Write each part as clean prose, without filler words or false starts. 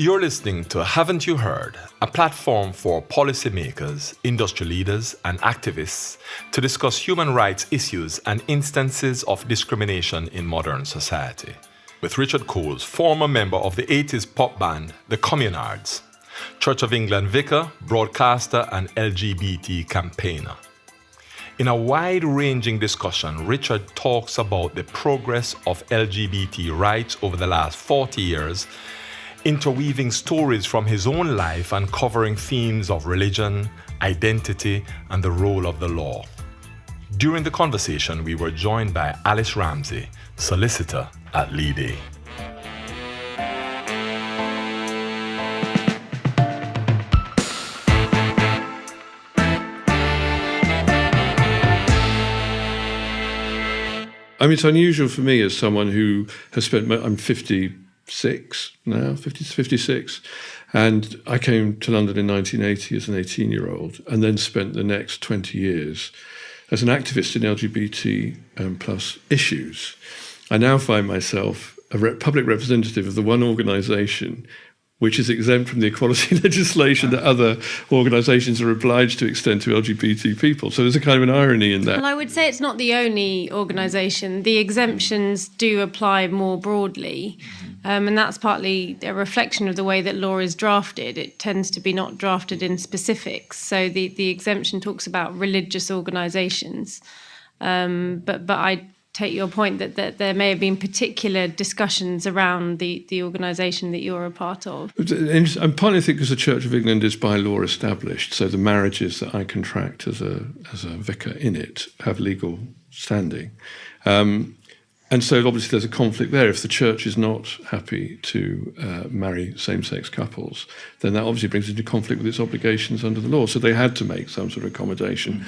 You're listening to Haven't You Heard, a platform for policymakers, industry leaders, and activists to discuss human rights issues and instances of discrimination in modern society. With Richard Coles, former member of the 80s pop band The Communards, Church of England vicar, broadcaster, and LGBT campaigner. In a wide-ranging discussion, Richard talks about the progress of LGBT rights over the last 40 years, interweaving stories from his own life and covering themes of religion, identity, and the role of the law. During the conversation, we were joined by Alice Ramsey, solicitor at Lead. I mean, it's unusual for me as someone who has spent, I'm 56 now, 56, and I came to London in 1980 as an 18-year-old and then spent the next 20 years as an activist in LGBT plus issues. I now find myself a public representative of the one organisation which is exempt from the equality legislation that other organisations are obliged to extend to LGBT people. So there's a kind of an irony in that. Well, I would say it's not the only organisation. The exemptions do apply more broadly, and that's partly a reflection of the way that law is drafted. It tends to be not drafted in specifics. So the exemption talks about religious organisations, but I take your point that there may have been particular discussions around the organisation that you're a part of. And partly I think because the Church of England is by law established, so the marriages that I contract as a vicar in it have legal standing. And so obviously there's a conflict there. If the church is not happy to marry same-sex couples, then that obviously brings into conflict with its obligations under the law. So they had to make some sort of accommodation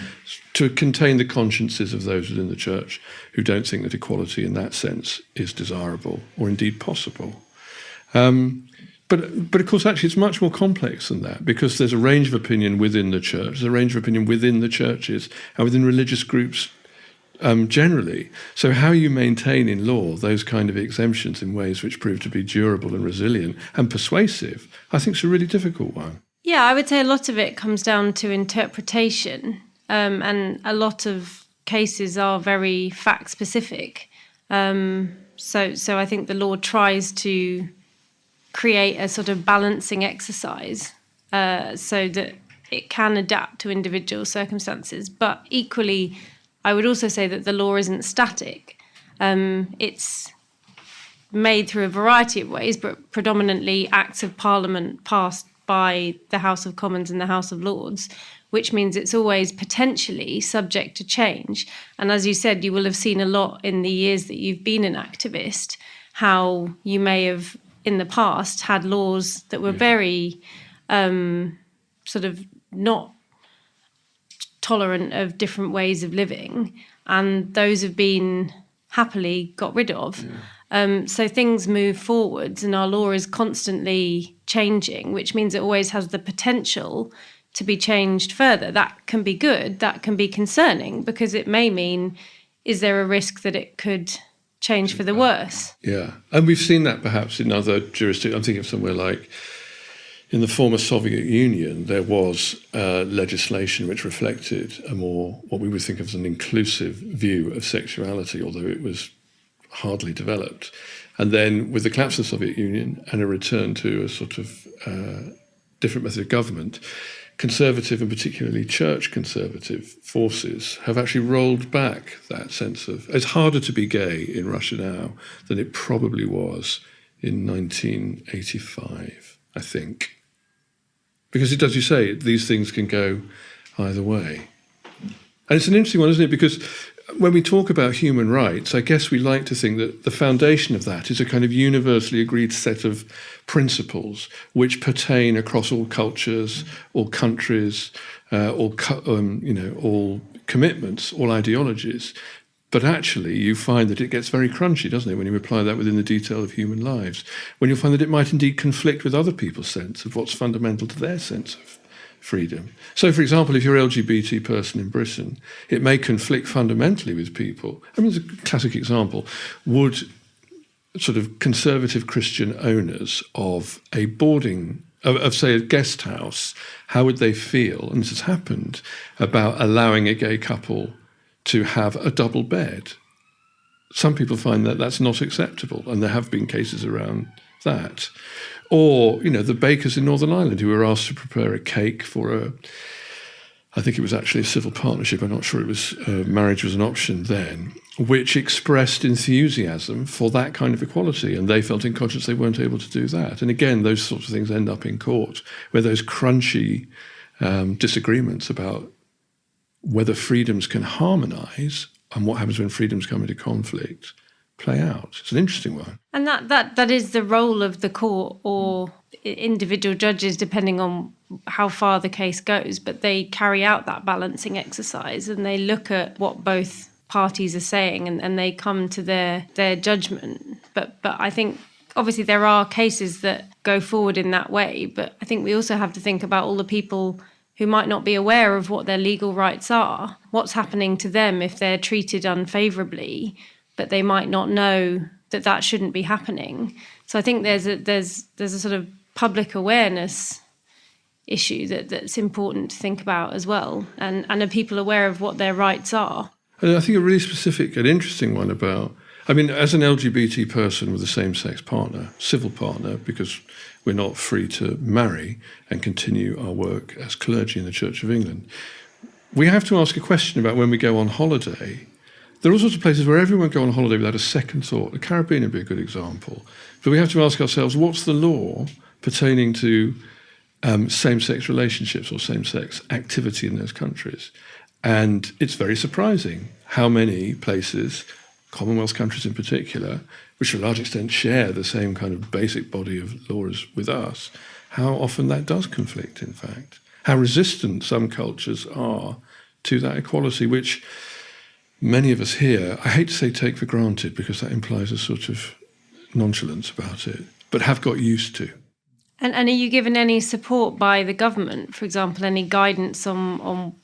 to contain the consciences of those within the church who don't think that equality in that sense is desirable or indeed possible. But of course, actually, it's much more complex than that because there's a range of opinion within the church, there's a range of opinion within the churches and within religious groups generally. So how you maintain in law those kind of exemptions in ways which prove to be durable and resilient and persuasive, I think is a really difficult one. Yeah, I would say a lot of it comes down to interpretation, and a lot of cases are very fact-specific. So I think the law tries to create a sort of balancing exercise so that it can adapt to individual circumstances, but equally I would also say that the law isn't static. It's made through a variety of ways, but predominantly acts of Parliament passed by the House of Commons and the House of Lords, which means it's always potentially subject to change. And as you said, you will have seen a lot in the years that you've been an activist, how you may have in the past had laws that were very sort of not tolerant of different ways of living, and those have been happily got rid of. So things move forwards and our law is constantly changing, which means it always has the potential to be changed further. That can be good, that can be concerning, because it may mean, is there a risk that it could change for the worse? Yeah, and we've seen that perhaps in other jurisdictions. I'm thinking of somewhere like in the former Soviet Union, there was legislation which reflected a more, what we would think of as an inclusive view of sexuality, although it was hardly developed. And then with the collapse of the Soviet Union and a return to a sort of different method of government, conservative and particularly church conservative forces have actually rolled back that sense of, it's harder to be gay in Russia now than it probably was in 1985, I think. Because it, as you say, these things can go either way. And it's an interesting one, isn't it? Because when we talk about human rights, I guess we like to think that the foundation of that is a kind of universally agreed set of principles which pertain across all cultures, all countries, all commitments, all ideologies. But actually, you find that it gets very crunchy, doesn't it, when you apply that within the detail of human lives, when you'll find that it might indeed conflict with other people's sense of what's fundamental to their sense of freedom. So, for example, if you're an LGBT person in Britain, it may conflict fundamentally with people. I mean, it's a classic example. Would sort of conservative Christian owners of a boarding, of say a guest house, how would they feel, and this has happened, about allowing a gay couple to have a double bed? Some people find that that's not acceptable, and there have been cases around that. Or, the bakers in Northern Ireland who were asked to prepare a cake for I think it was actually a civil partnership, I'm not sure it was, marriage was an option then, which expressed enthusiasm for that kind of equality, and they felt in conscience they weren't able to do that. And again, those sorts of things end up in court, where those crunchy disagreements about whether freedoms can harmonise and what happens when freedoms come into conflict play out. It's an interesting one. And that is the role of the court or individual judges, depending on how far the case goes, but they carry out that balancing exercise and they look at what both parties are saying and they come to their judgment. But I think obviously there are cases that go forward in that way, but I think we also have to think about all the people who might not be aware of what their legal rights are, what's happening to them if they're treated unfavourably, but they might not know that shouldn't be happening. So I think there's a sort of public awareness issue that's important to think about as well, and are people aware of what their rights are? And I think a really specific and interesting one about, as an LGBT person with a same-sex partner, civil partner, because we're not free to marry and continue our work as clergy in the Church of England, we have to ask a question about when we go on holiday. There are all sorts of places where everyone go on holiday without a second thought. The Caribbean would be a good example. But we have to ask ourselves, what's the law pertaining to same-sex relationships or same-sex activity in those countries? And it's very surprising how many places, Commonwealth countries in particular, which to a large extent share the same kind of basic body of law as with us, how often that does conflict, in fact. How resistant some cultures are to that equality, which many of us here, I hate to say take for granted because that implies a sort of nonchalance about it, but have got used to. And are you given any support by the government, for example, any guidance on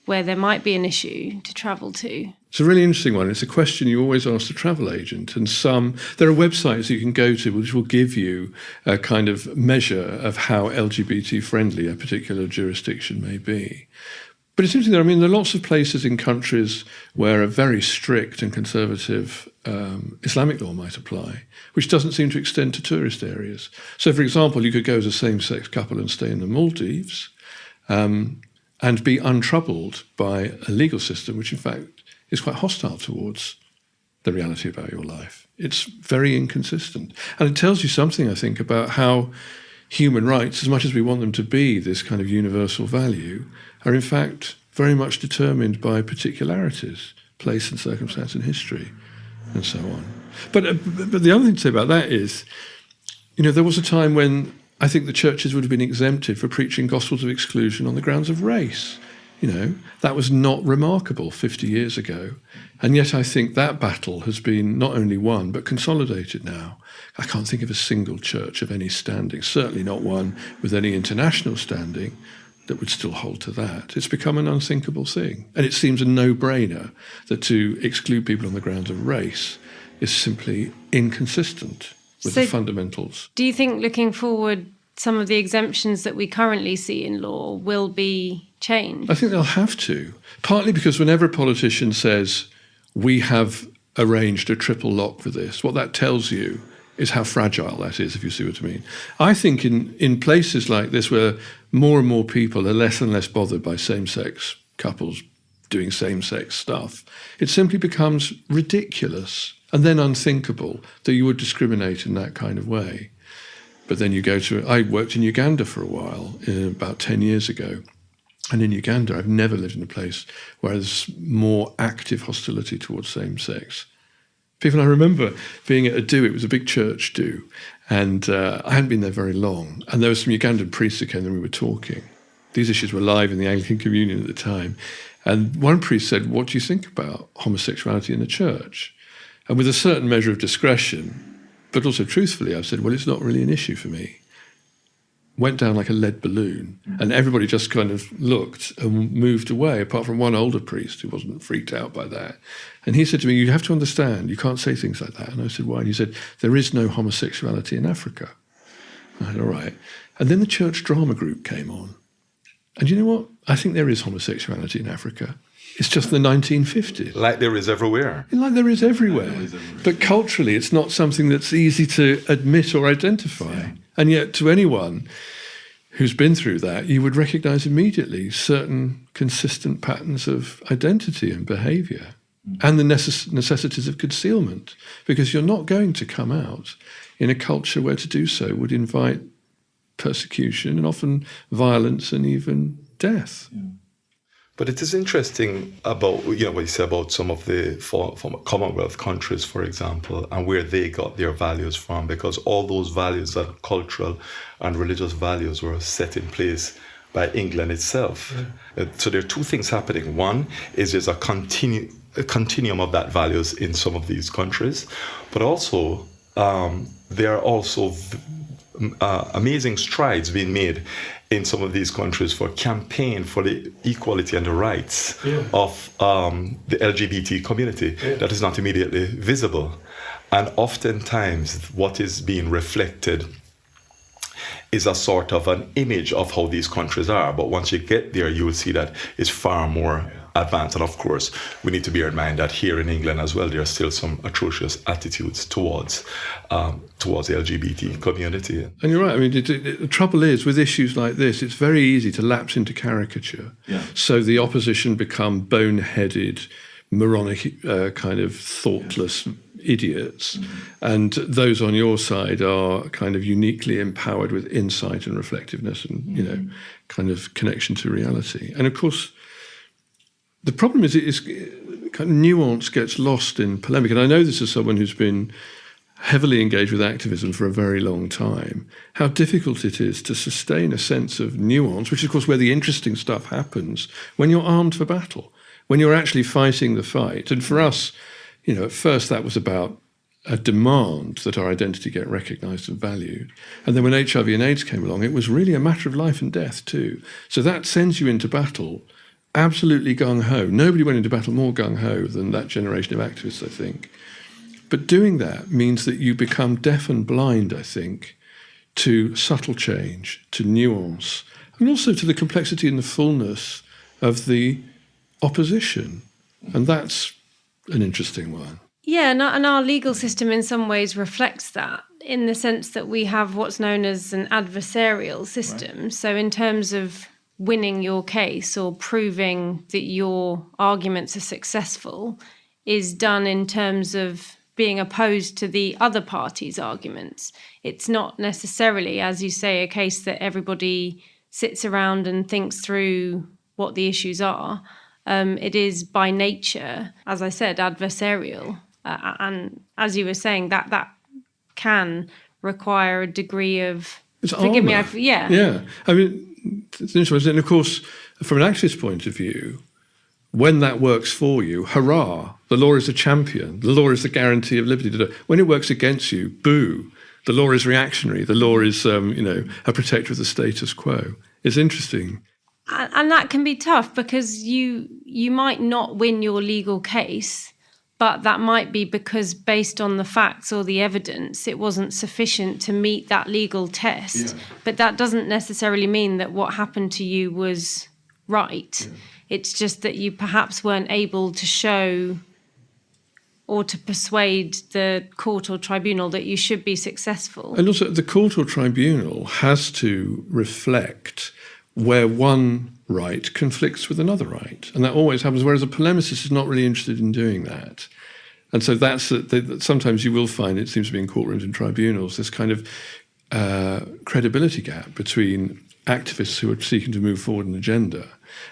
where there might be an issue to travel to? It's a really interesting one. It's a question you always ask the travel agent, and there are websites you can go to which will give you a kind of measure of how LGBT friendly a particular jurisdiction may be. But it's interesting, there are lots of places in countries where a very strict and conservative Islamic law might apply, which doesn't seem to extend to tourist areas. So, for example, you could go as a same-sex couple and stay in the Maldives and be untroubled by a legal system which, in fact, is quite hostile towards the reality about your life. It's very inconsistent. And it tells you something, I think, about how human rights, as much as we want them to be this kind of universal value, are in fact very much determined by particularities, place and circumstance in history, and so on. But the other thing to say about that is, there was a time when I think the churches would have been exempted for preaching gospels of exclusion on the grounds of race. That was not remarkable 50 years ago. And yet I think that battle has been not only won, but consolidated now. I can't think of a single church of any standing, certainly not one with any international standing, that would still hold to that. It's become an unthinkable thing. And it seems a no-brainer that to exclude people on the grounds of race is simply inconsistent with the fundamentals. Do you think, looking forward, some of the exemptions that we currently see in law will be changed? I think they'll have to, partly because whenever a politician says, we have arranged a triple lock for this, what that tells you is how fragile that is, if you see what I mean. I think in places like this where more and more people are less and less bothered by same-sex couples doing same-sex stuff, it simply becomes ridiculous and then unthinkable that you would discriminate in that kind of way. But then I worked in Uganda for a while, about 10 years ago. And in Uganda, I've never lived in a place where there's more active hostility towards same-sex people. I remember being at a do, it was a big church do, and I hadn't been there very long. And there were some Ugandan priests who came and we were talking. These issues were live in the Anglican Communion at the time. And one priest said, what do you think about homosexuality in the church? And with a certain measure of discretion, but also truthfully, I've said, well, it's not really an issue for me. went down like a lead balloon, and everybody just kind of looked and moved away, apart from one older priest who wasn't freaked out by that. And he said to me, "You have to understand, you can't say things like that." And I said, "Why?" And he said, "There is no homosexuality in Africa." I said, "All right." And then the church drama group came on. And you know what? I think there is homosexuality in Africa. It's just the 1950s. Like there is everywhere. Like there is everywhere. But culturally, it's not something that's easy to admit or identify. Yeah. And yet, to anyone who's been through that, you would recognize immediately certain consistent patterns of identity and behavior and the necessities of concealment, because you're not going to come out in a culture where to do so would invite persecution and often violence and even death. Yeah. But it is interesting about, what you say about some of the from Commonwealth countries, for example, and where they got their values from, because all those values, that cultural and religious values, were set in place by England itself. Yeah. So there are two things happening. One is there's a continuum of that values in some of these countries, but also there are also amazing strides being made in some of these countries for campaign for the equality and the rights of the LGBT community that is not immediately visible. And oftentimes what is being reflected is a sort of an image of how these countries are. But once you get there, you will see that it's far more advanced. And of course, we need to bear in mind that here in England as well, there are still some atrocious attitudes towards the LGBT community. And you're right. I mean, the trouble is, with issues like this, it's very easy to lapse into caricature. Yeah. So the opposition become boneheaded, moronic, kind of thoughtless idiots. Mm-hmm. And those on your side are kind of uniquely empowered with insight and reflectiveness and, kind of connection to reality. And of course, the problem is kind of nuance gets lost in polemic. And I know this as someone who's been heavily engaged with activism for a very long time, how difficult it is to sustain a sense of nuance, which is, of course, where the interesting stuff happens, when you're armed for battle, when you're actually fighting the fight. And for us, at first that was about a demand that our identity get recognised and valued. And then when HIV and AIDS came along, it was really a matter of life and death too. So that sends you into battle absolutely gung-ho. Nobody went into battle more gung-ho than that generation of activists, I think. But doing that means that you become deaf and blind, I think, to subtle change, to nuance, and also to the complexity and the fullness of the opposition. And that's an interesting one. Yeah, and our legal system in some ways reflects that, in the sense that we have what's known as an adversarial system. Right. So in terms of winning your case or proving that your arguments are successful is done in terms of being opposed to the other party's arguments. It's not necessarily, as you say, a case that everybody sits around and thinks through what the issues are. It is by nature, as I said, adversarial. And as you were saying, that can require a degree of... It's forgive armor. me, yeah. Yeah, I mean, it's interesting. And of course, from an activist point of view, when that works for you, hurrah, the law is a champion, the law is the guarantee of liberty. When it works against you, boo, the law is reactionary, the law is, a protector of the status quo. It's interesting. And that can be tough, because you might not win your legal case, but that might be because based on the facts or the evidence, it wasn't sufficient to meet that legal test. Yeah. But that doesn't necessarily mean that what happened to you was right. Yeah. It's just that you perhaps weren't able to show or to persuade the court or tribunal that you should be successful. And also, the court or tribunal has to reflect where one right conflicts with another right. And that always happens, whereas a polemicist is not really interested in doing that. And so that's sometimes you will find, it seems to be in courtrooms and tribunals, this kind of credibility gap between activists who are seeking to move forward an agenda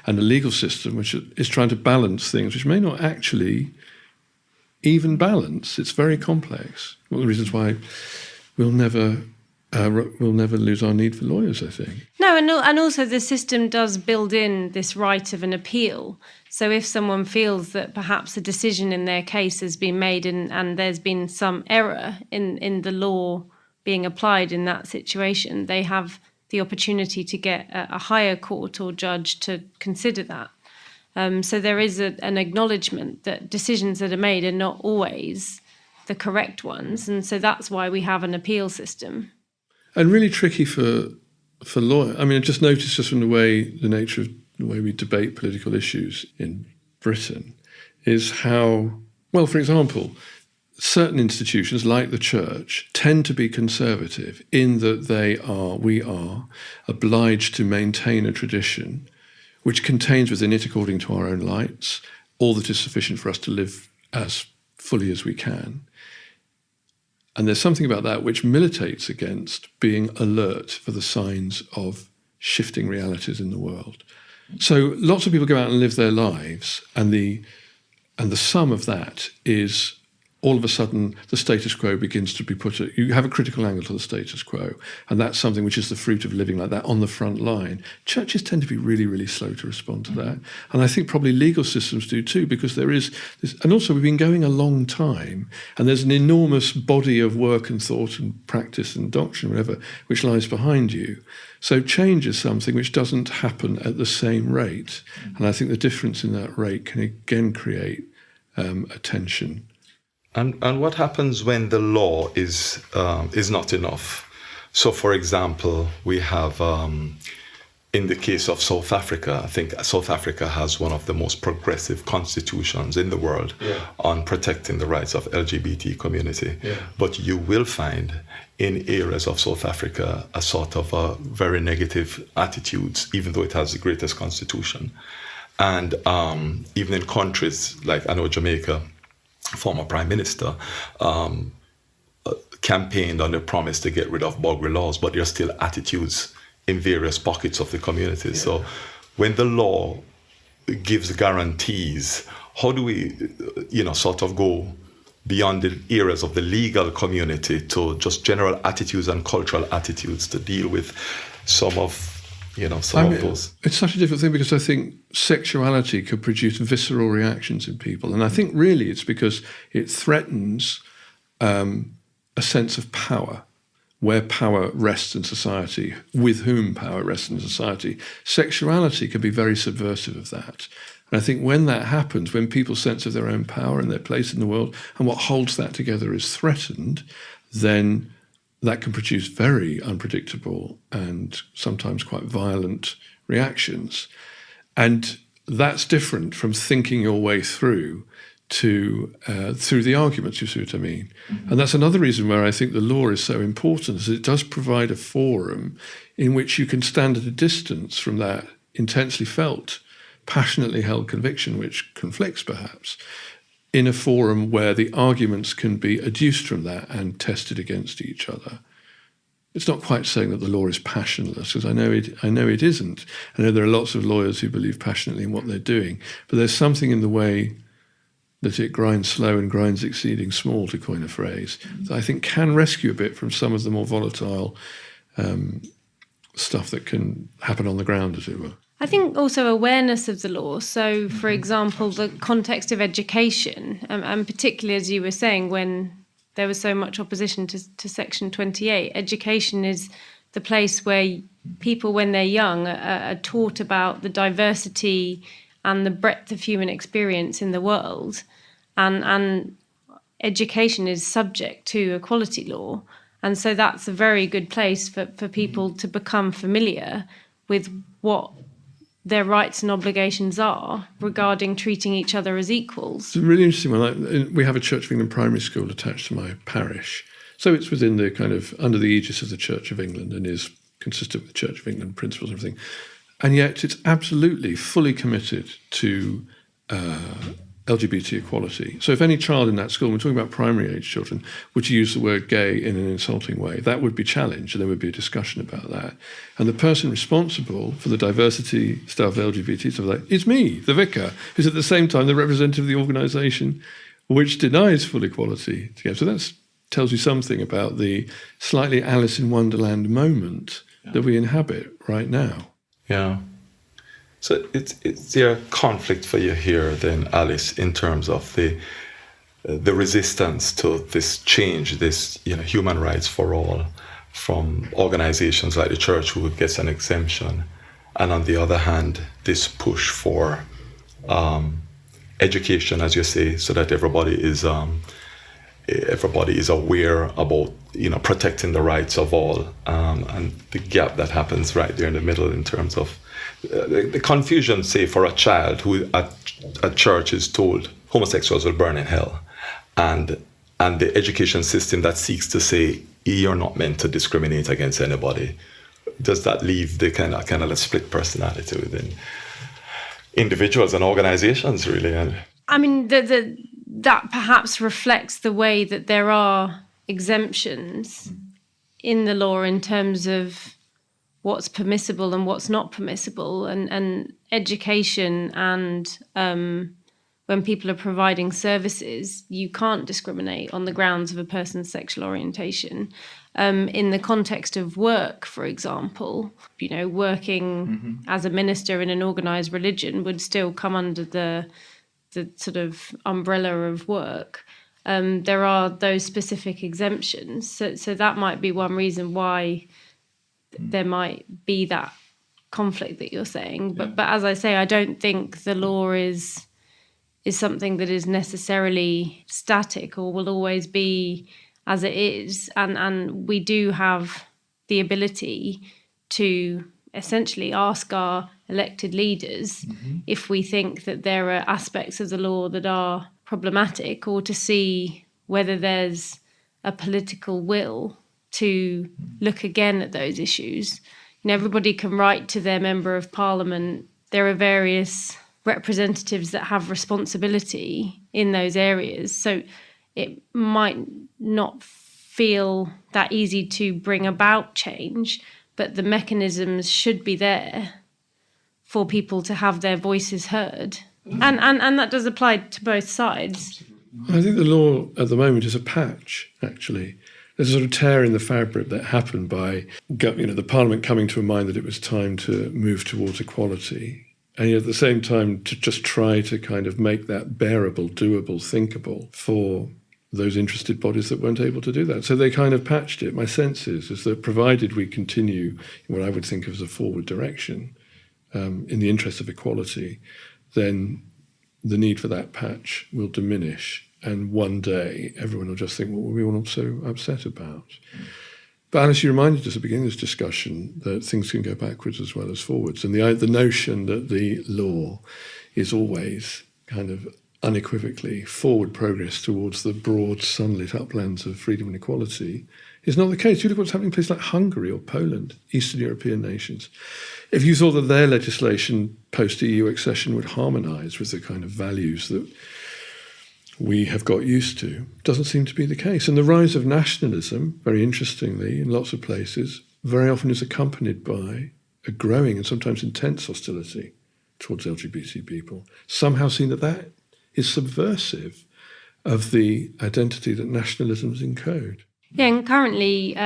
and a legal system which is trying to balance things which may not actually even balance. It's very complex. One of the reasons why we'll never lose our need for lawyers, I think. No, and also the system does build in this right of an appeal. So if someone feels that perhaps a decision in their case has been made and there's been some error in the law being applied in that situation, they have the opportunity to get a higher court or judge to consider that. So there is an acknowledgement that decisions that are made are not always the correct ones. And so that's why we have an appeal system. And really tricky for lawyers. I mean, I just noticed just from the nature of the way we debate political issues in Britain is how, well, for example, certain institutions like the church tend to be conservative in that we are obliged to maintain a tradition which contains within it, according to our own lights, all that is sufficient for us to live as fully as we can. And there's something about that which militates against being alert for the signs of shifting realities in the world. So lots of people go out and live their lives, and the sum of that is all of a sudden the status quo begins to be you have a critical angle to the status quo, and that's something which is the fruit of living like that on the front line. Churches tend to be really, really slow to respond to that. And I think probably legal systems do too, because there is this, and also we've been going a long time, and there's an enormous body of work and thought and practice and doctrine, whatever, which lies behind you. So change is something which doesn't happen at the same rate. And I think the difference in that rate can again create a tension. And what happens when the law is not enough? So, for example, we have, in the case of South Africa, I think South Africa has one of the most progressive constitutions in the world on protecting the rights of LGBT community. Yeah. But you will find in areas of South Africa a sort of very negative attitudes, even though it has the greatest constitution. And even in countries like, I know Jamaica, former prime minister campaigned on the promise to get rid of Buggery laws, but there are still attitudes in various pockets of the community. Yeah. So when the law gives guarantees, how do we, sort of go beyond the areas of the legal community to just general attitudes and cultural attitudes to deal with some of those? It's such a difficult thing, because I think sexuality could produce visceral reactions in people. And I think really it's because it threatens a sense of power, where power rests in society, with whom power rests in society. Sexuality can be very subversive of that. And I think when that happens, when people's sense of their own power and their place in the world and what holds that together is threatened, then that can produce very unpredictable and sometimes quite violent reactions. And that's different from thinking your way through the arguments, you see what I mean? Mm-hmm. And that's another reason where I think the law is so important, is it does provide a forum in which you can stand at a distance from that intensely felt, passionately held conviction, which conflicts perhaps, in a forum where the arguments can be adduced from that and tested against each other. It's not quite saying that the law is passionless, because I know it isn't. I know there are lots of lawyers who believe passionately in what they're doing, but there's something in the way that it grinds slow and grinds exceeding small, to coin a phrase, that I think can rescue a bit from some of the more volatile stuff that can happen on the ground, as it were. I think also awareness of the law. So, for example, the context of education, and particularly, as you were saying, when there was so much opposition to Section 28, education is the place where people, when they're young, are taught about the diversity and the breadth of human experience in the world. And education is subject to equality law. And so that's a very good place for people to become familiar with what their rights and obligations are regarding treating each other as equals. It's a really interesting one. We have a Church of England primary school attached to my parish. So it's within the kind of, under the aegis of the Church of England, and is consistent with the Church of England principles and everything. And yet it's absolutely fully committed to LGBT equality. So if any child in that school, we're talking about primary age children, were to use the word gay in an insulting way, that would be challenged, and there would be a discussion about that. And the person responsible for the diversity stuff, LGBT stuff like that, is me, the vicar, who's at the same time the representative of the organisation which denies full equality. So that tells you something about the slightly Alice in Wonderland moment that we inhabit right now. Yeah. So it's there a conflict for you here then, Alice, in terms of the resistance to this change, this human rights for all, from organizations like the church who gets an exemption, and on the other hand, this push for education, as you say, so that everybody is aware about protecting the rights of all, and the gap that happens right there in the middle in terms of the confusion, say, for a child who at church is told homosexuals will burn in hell, and the education system that seeks to say you're not meant to discriminate against anybody. Does that leave the kind of a split personality within individuals and organizations, really? And I mean, that perhaps reflects the way that there are exemptions in the law in terms of what's permissible and what's not permissible, and education, and when people are providing services, you can't discriminate on the grounds of a person's sexual orientation. In the context of work, for example, working as a minister in an organised religion would still come under the sort of umbrella of work. There are those specific exemptions. So that might be one reason why there might be that conflict that you're saying. But as I say, I don't think the law is something that is necessarily static or will always be as it is. And we do have the ability to essentially ask our elected leaders if we think that there are aspects of the law that are problematic, or to see whether there's a political will to look again at those issues. Everybody can write to their member of parliament. There are various representatives that have responsibility in those areas. So it might not feel that easy to bring about change, but the mechanisms should be there for people to have their voices heard. And that does apply to both sides. I think the law at the moment is a patch, actually. There's a sort of tear in the fabric that happened by the Parliament coming to a mind that it was time to move towards equality, and yet at the same time to just try to kind of make that bearable, doable, thinkable for those interested bodies that weren't able to do that. So they kind of patched it. My sense is that provided we continue in what I would think of as a forward direction, in the interest of equality, then the need for that patch will diminish. And one day everyone will just think, what were we all so upset about? But Alice, you reminded us at the beginning of this discussion that things can go backwards as well as forwards. And the notion that the law is always kind of unequivocally forward progress towards the broad sunlit uplands of freedom and equality is not the case. You look at what's happening in places like Hungary or Poland, Eastern European nations. If you thought that their legislation post-EU accession would harmonise with the kind of values that we have got used to, doesn't seem to be the case. And the rise of nationalism, very interestingly, in lots of places, very often is accompanied by a growing and sometimes intense hostility towards LGBT people, somehow seen that is subversive of the identity that nationalisms encode. Yeah, and currently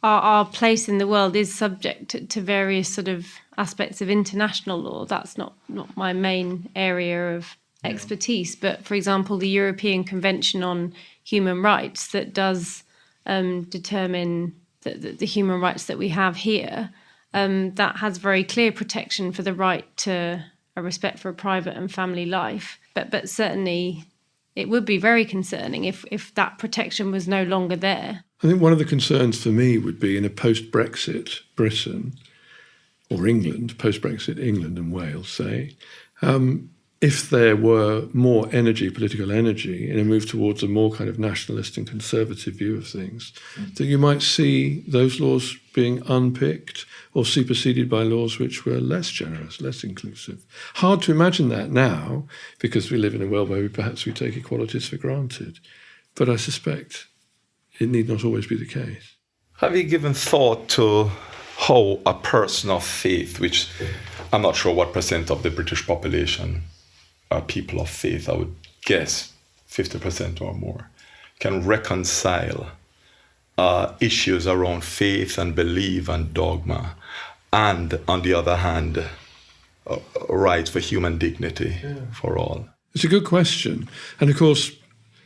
our place in the world is subject to various sort of aspects of international law. That's not my main area of expertise, but for example, the European Convention on Human Rights that does determine the human rights that we have here, that has very clear protection for the right to a respect for a private and family life. But certainly it would be very concerning if that protection was no longer there. I think one of the concerns for me would be in a post-Brexit Britain or England, post-Brexit England and Wales, say, if there were more political energy, in a move towards a more kind of nationalist and conservative view of things, that you might see those laws being unpicked or superseded by laws which were less generous, less inclusive. Hard to imagine that now, because we live in a world where perhaps we take equalities for granted. But I suspect it need not always be the case. Have you given thought to how a person of faith, which I'm not sure what percent of the British population are people of faith, I would guess 50% or more, can reconcile issues around faith and belief and dogma, and on the other hand, rights for human dignity for all? It's a good question. And of course,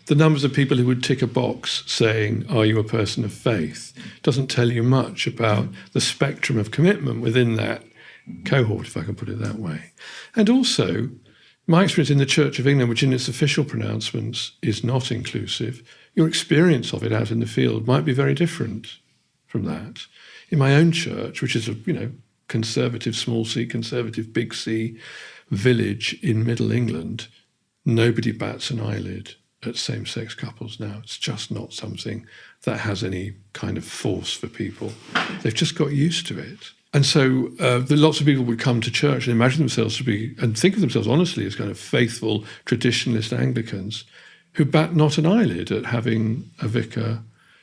the numbers of people who would tick a box saying, are you a person of faith, doesn't tell you much about the spectrum of commitment within that cohort, if I can put it that way. And also, my experience in the Church of England, which in its official pronouncements is not inclusive, your experience of it out in the field might be very different from that. In my own church, which is a conservative small c, conservative big C village in Middle England, nobody bats an eyelid at same-sex couples now. It's just not something that has any kind of force for people. They've just got used to it. And so lots of people would come to church and imagine themselves to be, and think of themselves honestly as kind of faithful traditionalist Anglicans who bat not an eyelid at having a vicar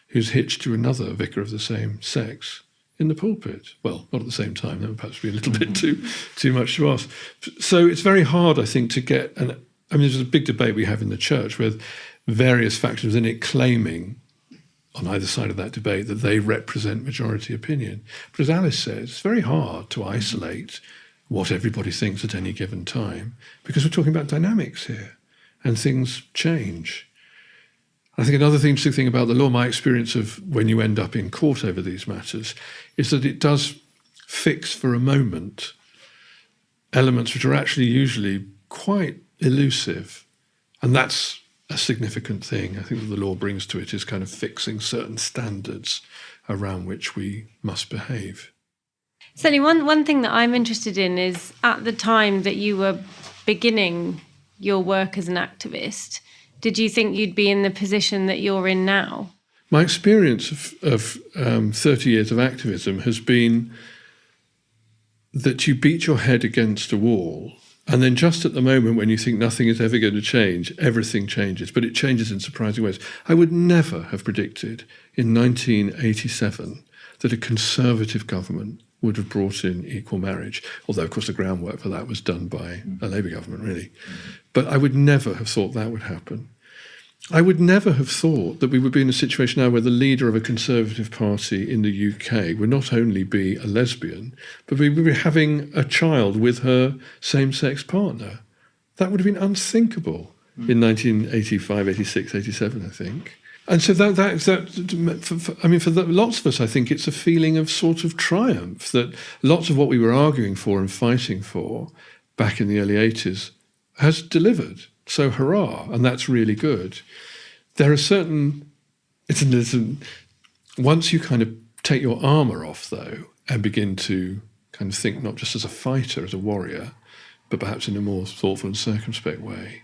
who's hitched to another vicar of the same sex in the pulpit. Well, not at the same time. That would perhaps be a little bit too much to ask. So it's very hard, I think, to get there's a big debate we have in the church with various factions in it claiming on either side of that debate that they represent majority opinion. But as Alice says, it's very hard to isolate what everybody thinks at any given time because we're talking about dynamics here and things change. I think another interesting thing about the law, my experience of when you end up in court over these matters, is that it does fix for a moment elements which are actually usually quite elusive. And that's a significant thing I think that the law brings to it, is kind of fixing certain standards around which we must behave. Certainly one thing that I'm interested in is at the time that you were beginning your work as an activist, did you think you'd be in the position that you're in now? My experience of 30 years of activism has been that you beat your head against a wall, and then just at the moment when you think nothing is ever going to change, everything changes, but it changes in surprising ways. I would never have predicted in 1987 that a Conservative government would have brought in equal marriage, although, of course, the groundwork for that was done by a Labour government, really. But I would never have thought that would happen. I would never have thought that we would be in a situation now where the leader of a Conservative party in the UK would not only be a lesbian, but we would be having a child with her same-sex partner. That would have been unthinkable in 1985, 86, 87, I think. And so for lots of us, I think it's a feeling of sort of triumph that lots of what we were arguing for and fighting for back in the early 80s has delivered. So hurrah, and that's really good. There are certain, once you kind of take your armour off, though, and begin to kind of think not just as a fighter, as a warrior, but perhaps in a more thoughtful and circumspect way.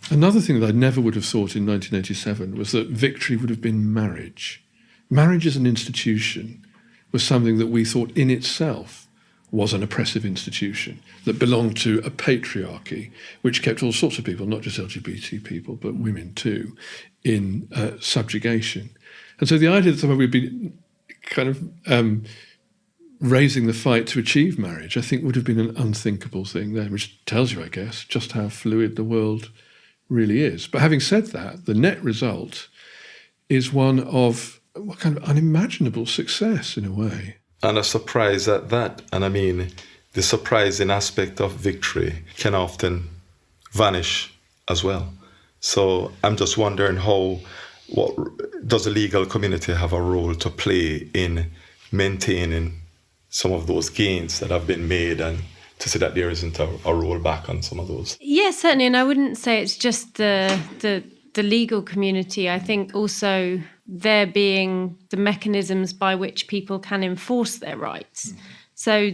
Another thing that I never would have thought in 1987 was that victory would have been marriage. Marriage as an institution was something that we thought in itself was an oppressive institution that belonged to a patriarchy, which kept all sorts of people, not just LGBT people, but women too, in subjugation. And so the idea that someone would be kind of raising the fight to achieve marriage, I think would have been an unthinkable thing then, which tells you, I guess, just how fluid the world really is. But having said that, the net result is one of what kind of unimaginable success in a way. And a surprise at that. And I mean, the surprising aspect of victory can often vanish as well. So I'm just wondering what does the legal community have a role to play in maintaining some of those gains that have been made, and to say that there isn't a rollback on some of those? Yes, certainly. And I wouldn't say it's just the legal community. I think also there being the mechanisms by which people can enforce their rights. Mm-hmm. So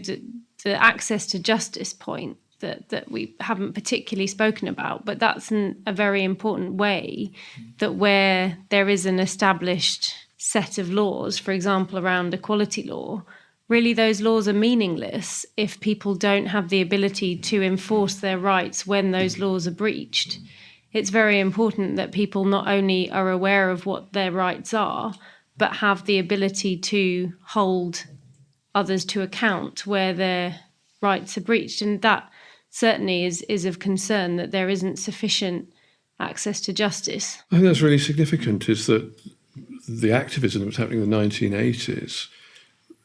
the access to justice point that we haven't particularly spoken about, but that's a very important way that where there is an established set of laws, for example, around equality law, really those laws are meaningless if people don't have the ability to enforce their rights when those laws are breached. It's very important that people not only are aware of what their rights are, but have the ability to hold others to account where their rights are breached. And that certainly is of concern, that there isn't sufficient access to justice. I think that's really significant, is that the activism that was happening in the 1980s,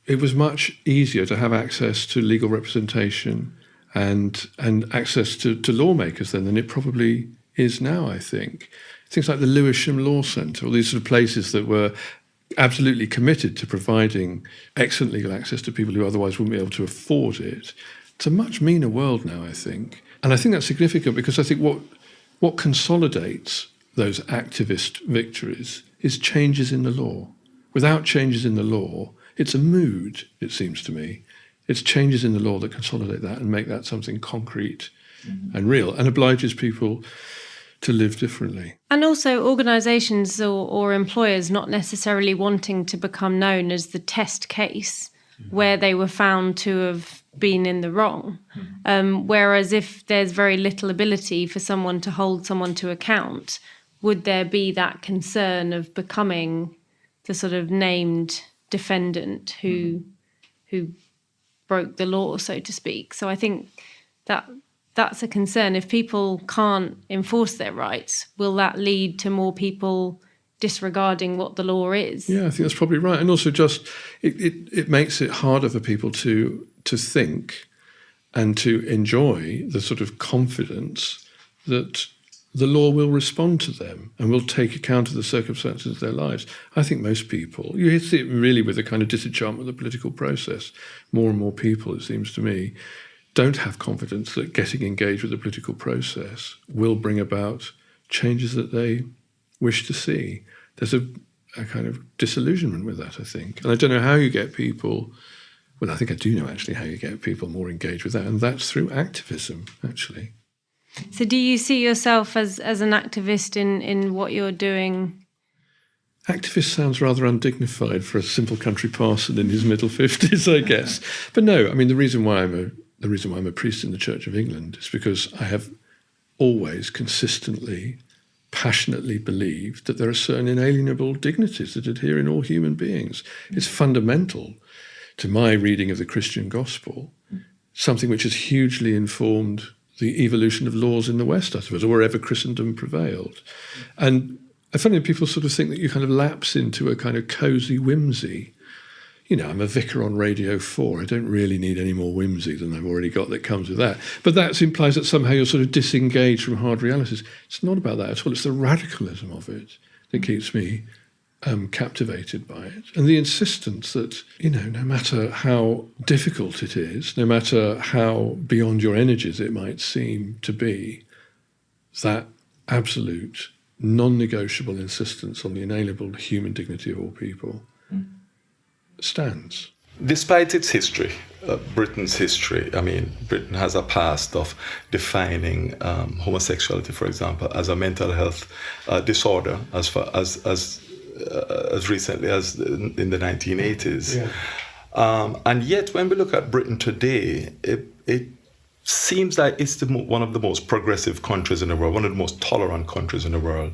it was much easier to have access to legal representation and access to lawmakers then than it probably is now, I think. Things like the Lewisham Law Centre, all these sort of places that were absolutely committed to providing excellent legal access to people who otherwise wouldn't be able to afford it. It's a much meaner world now, I think. And I think that's significant because I think what consolidates those activist victories is changes in the law. Without changes in the law, it's a mood, it seems to me. It's changes in the law that consolidate that and make that something concrete and real and obliges people to live differently. And also organisations or employers not necessarily wanting to become known as the test case where they were found to have been in the wrong. Whereas if there's very little ability for someone to hold someone to account, would there be that concern of becoming the sort of named defendant who broke the law, so to speak? So I think that's a concern. If people can't enforce their rights, will that lead to more people disregarding what the law is? Yeah, I think that's probably right. And also just it makes it harder for people to think and to enjoy the sort of confidence that the law will respond to them and will take account of the circumstances of their lives. I think most people, you see it really with the kind of disenchantment of the political process. More and more people, it seems to me, don't have confidence that getting engaged with the political process will bring about changes that they wish to see. There's a kind of disillusionment with that, I think. And I don't know how you get people, well, I think I do know actually how you get people more engaged with that, and that's through activism, actually. So do you see yourself as an activist in what you're doing? Activist sounds rather undignified for a simple country parson in his middle 50s, I guess. But no, I mean, the reason why I'm a priest in the Church of England is because I have always consistently, passionately believed that there are certain inalienable dignities that adhere in all human beings. It's fundamental to my reading of the Christian gospel, something which has hugely informed the evolution of laws in the West, I suppose, or wherever Christendom prevailed. And I find that people sort of think that you kind of lapse into a kind of cosy whimsy. You know, I'm a vicar on Radio 4. I don't really need any more whimsy than I've already got that comes with that. But that implies that somehow you're sort of disengaged from hard realities. It's not about that at all. It's the radicalism of it that keeps me captivated by it. And the insistence that, you know, no matter how difficult it is, no matter how beyond your energies it might seem to be, that absolute, non-negotiable insistence on the inalienable human dignity of all people stands. Despite its history, Britain's history, I mean, Britain has a past of defining homosexuality, for example, as a mental health disorder as far as recently as in the 1980s. Yeah. And yet, when we look at Britain today, it seems like it's one of the most progressive countries in the world, one of the most tolerant countries in the world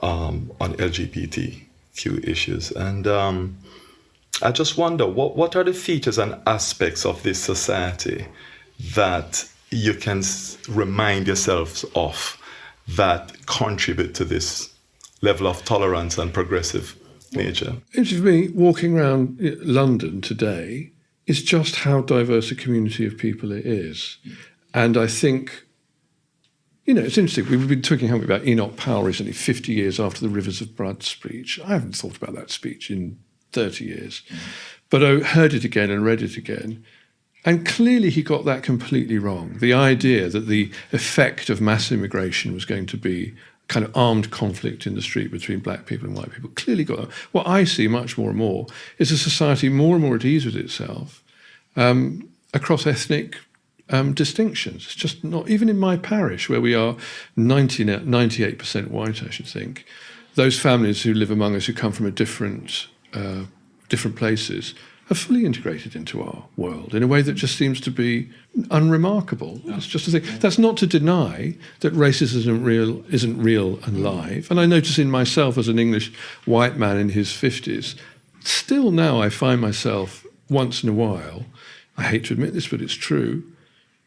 on LGBTQ issues. And I just wonder, what are the features and aspects of this society that you can remind yourselves of that contribute to this level of tolerance and progressive nature? Interesting for me, walking around London today, is just how diverse a community of people it is. And I think, you know, it's interesting. We've been talking about Enoch Powell recently, 50 years after the Rivers of Blood speech. I haven't thought about that speech in 30 years. But I heard it again and read it again. And clearly he got that completely wrong. The idea that the effect of mass immigration was going to be kind of armed conflict in the street between black people and white people clearly got that. What I see much more and more is a society more and more at ease with itself across ethnic distinctions. It's just not, even in my parish where we are 98% white, I should think, those families who live among us who come from a different places are fully integrated into our world in a way that just seems to be unremarkable. It's just a thing. That's not to deny that racism isn't real and live. And I notice in myself as an English white man in his 50s, still now I find myself once in a while, I hate to admit this, but it's true,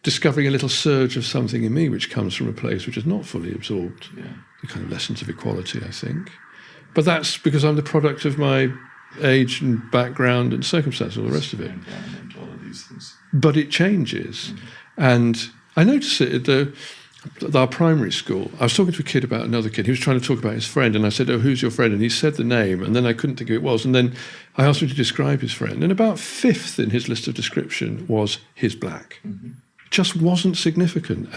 discovering a little surge of something in me which comes from a place which is not fully absorbed. Yeah. The kind of lessons of equality, I think. But that's because I'm the product of my age and background and circumstance, all the rest of it. All of these things. But it changes. And I notice it at our primary school. I was talking to a kid about another kid. He was trying to talk about his friend, and I said, "Oh, who's your friend?" And he said the name, and then I couldn't think who it was. And then I asked him to describe his friend, and about fifth in his list of description was "he's black." Just wasn't significant.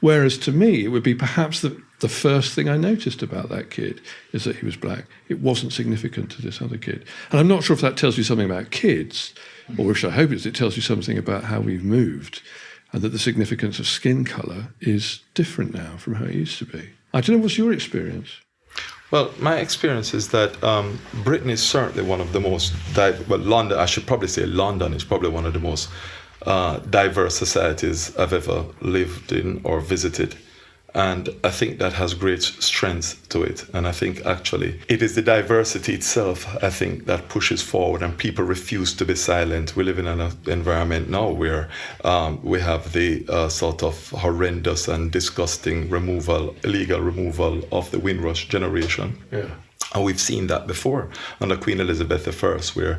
Whereas to me, it would be perhaps the first thing I noticed about that kid is that he was black. It wasn't significant to this other kid. And I'm not sure if that tells you something about kids, or which I hope it tells you something about how we've moved, and that the significance of skin colour is different now from how it used to be. I don't know, what's your experience? Well, my experience is that Britain is certainly one of the most, London, I should probably say London is probably one of the most diverse societies I've ever lived in or visited. And I think that has great strength to it. And I think actually it is the diversity itself, I think, that pushes forward, and people refuse to be silent. We live in an environment now where we have the sort of horrendous and disgusting illegal removal of the Windrush generation. Yeah. And we've seen that before under Queen Elizabeth I, where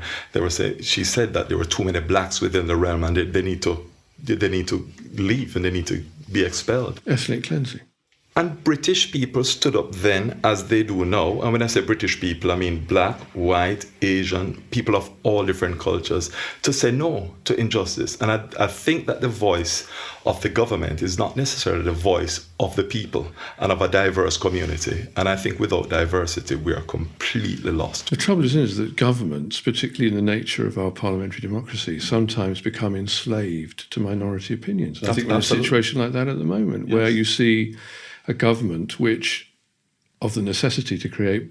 she said that there were too many blacks within the realm, and they need to leave and they need to be expelled. Ethnic cleansing. And British people stood up then, as they do now. And when I say British people, I mean black, white, Asian, people of all different cultures, to say no to injustice. And I think that the voice of the government is not necessarily the voice of the people and of a diverse community. And I think without diversity, we are completely lost. The trouble is that governments, particularly in the nature of our parliamentary democracy, sometimes become enslaved to minority opinions. And I think we're in a situation like that at the moment, where you see a government which, of the necessity to create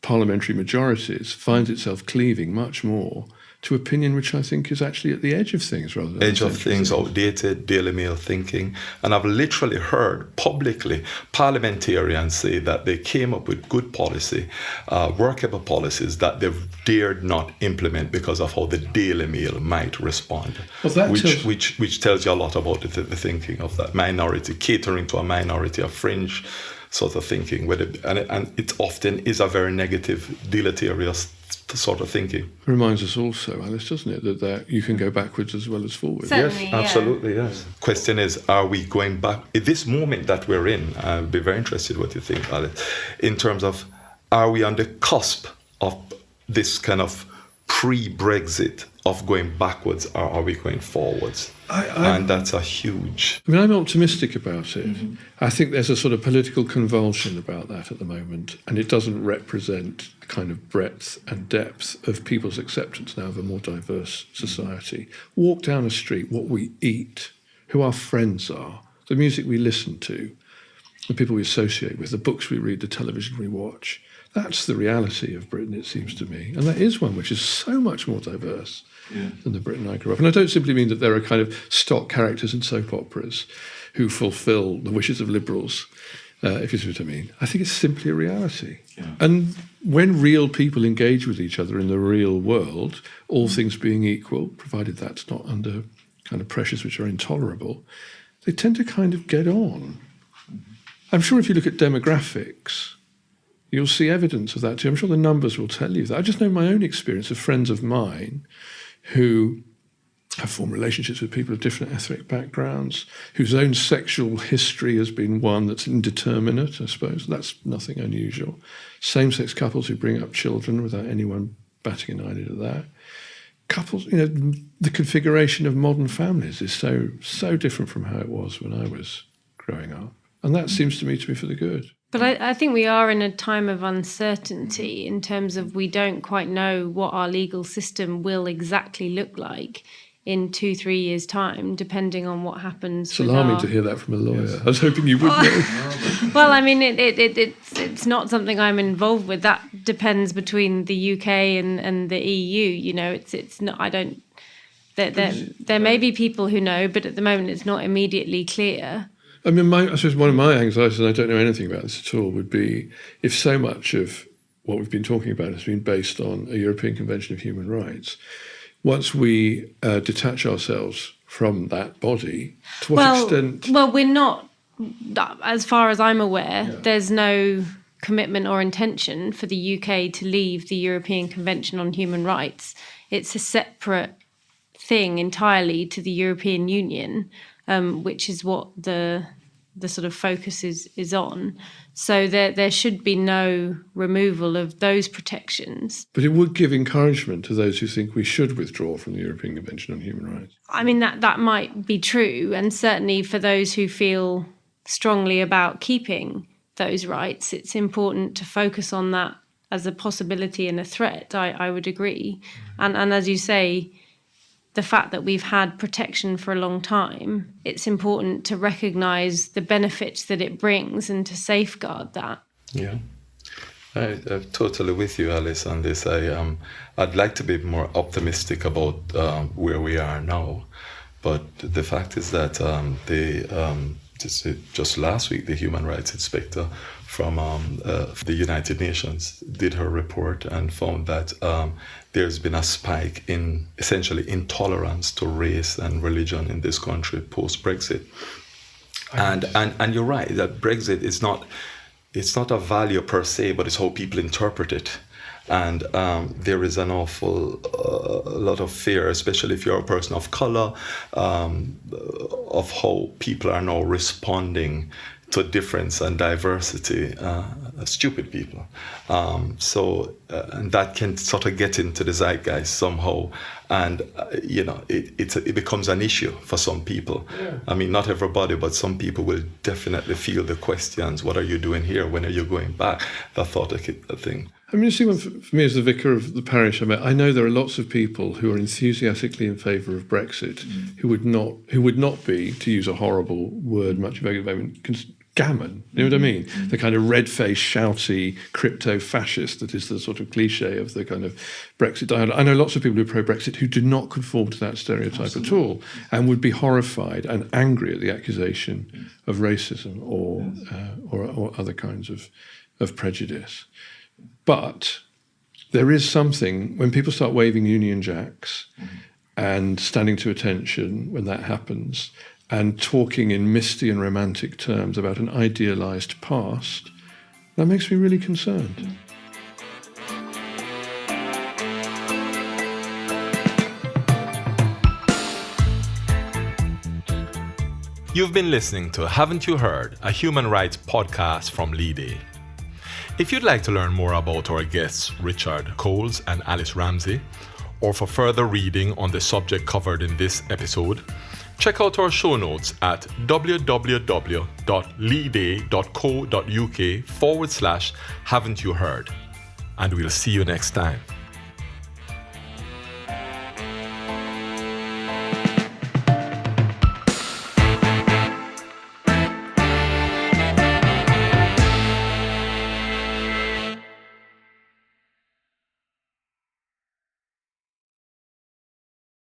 parliamentary majorities, finds itself cleaving much more to opinion which I think is actually at the edge of things rather than edge of things, outdated Daily Mail thinking. And I've literally heard publicly parliamentarians say that they came up with good policy, workable policies that they dared not implement because of how the Daily Mail might respond, which tells you a lot about the thinking of that minority, catering to a minority, a fringe sort of thinking, and it often is a very negative, deleterious sort of thinking. It reminds us also, Alice, doesn't it, that you can go backwards as well as forwards. Certainly, yes, absolutely, yes. Question is, are we going back? At this moment that we're in, I'd be very interested what you think, Alice, in terms of, are we on the cusp of this kind of pre-Brexit of going backwards, or are we going forwards? And that's a huge... I mean, I'm optimistic about it. Mm-hmm. I think there's a sort of political convulsion about that at the moment, and it doesn't represent the kind of breadth and depth of people's acceptance now of a more diverse society. Walk down a street, what we eat, who our friends are, the music we listen to, the people we associate with, the books we read, the television we watch. That's the reality of Britain, it seems to me. And that is one which is so much more diverse than the Britain I grew up in. And I don't simply mean that there are kind of stock characters in soap operas who fulfil the wishes of liberals, if you see what I mean. I think it's simply a reality. Yeah. And when real people engage with each other in the real world, all things being equal, provided that's not under kind of pressures which are intolerable, they tend to kind of get on. I'm sure if you look at demographics, you'll see evidence of that too. I'm sure the numbers will tell you that. I just know my own experience of friends of mine who have formed relationships with people of different ethnic backgrounds, whose own sexual history has been one that's indeterminate, I suppose. That's nothing unusual. Same-sex couples who bring up children without anyone batting an eyelid at that. Couples, the configuration of modern families is so different from how it was when I was growing up. And that seems to me to be for the good. But I think we are in a time of uncertainty in terms of we don't quite know what our legal system will exactly look like in 2-3 years' time, depending on what happens. It's alarming to hear that from a lawyer. Yes. I was hoping you would know. Well, I mean, it's not something I'm involved with. That depends between the UK and the EU. It's not. I don't. There may be people who know, but at the moment, it's not immediately clear. I mean, I suppose one of my anxieties, and I don't know anything about this at all, would be if so much of what we've been talking about has been based on a European Convention of Human Rights, once we detach ourselves from that body, to what extent... Well, we're not, as far as I'm aware, there's no commitment or intention for the UK to leave the European Convention on Human Rights. It's a separate thing entirely to the European Union, which is what the the sort of focus is on. So there should be no removal of those protections. But it would give encouragement to those who think we should withdraw from the European Convention on Human Rights. I mean, that might be true. And certainly for those who feel strongly about keeping those rights, it's important to focus on that as a possibility and a threat. I would agree. And as you say, the fact that we've had protection for a long time, it's important to recognise the benefits that it brings and to safeguard that. Yeah, I'm totally with you, Alice, on this. I'd like to be more optimistic about where we are now, but the fact is that just last week, the human rights inspector from the United Nations did her report and found that there's been a spike in essentially intolerance to race and religion in this country post-Brexit. And you're right that Brexit is it's not a value per se, but it's how people interpret it. And there is an awful lot of fear, especially if you're a person of color, of how people are now responding to difference and diversity, stupid people. And that can sort of get into the zeitgeist somehow. And, it becomes an issue for some people. Yeah. I mean, not everybody, but some people will definitely feel the questions. What are you doing here? When are you going back? That sort of thing. I mean, see, for me as the vicar of the parish, I know there are lots of people who are enthusiastically in favour of Brexit, who would not be, to use a horrible word much available at the moment, gammon. You know what I mean? The kind of red-faced, shouty, crypto-fascist that is the sort of cliche of the kind of Brexit dialogue. I know lots of people who are pro-Brexit who do not conform to that stereotype at all, and would be horrified and angry at the accusation of racism or other kinds of prejudice. But there is something, when people start waving Union Jacks and standing to attention when that happens, and talking in misty and romantic terms about an idealised past, that makes me really concerned. You've been listening to Haven't You Heard, a human rights podcast from Lead. If you'd like to learn more about our guests Richard Coles and Alice Ramsey, or for further reading on the subject covered in this episode, check out our show notes at www.lead.co.uk/haven't you heard. And we'll see you next time.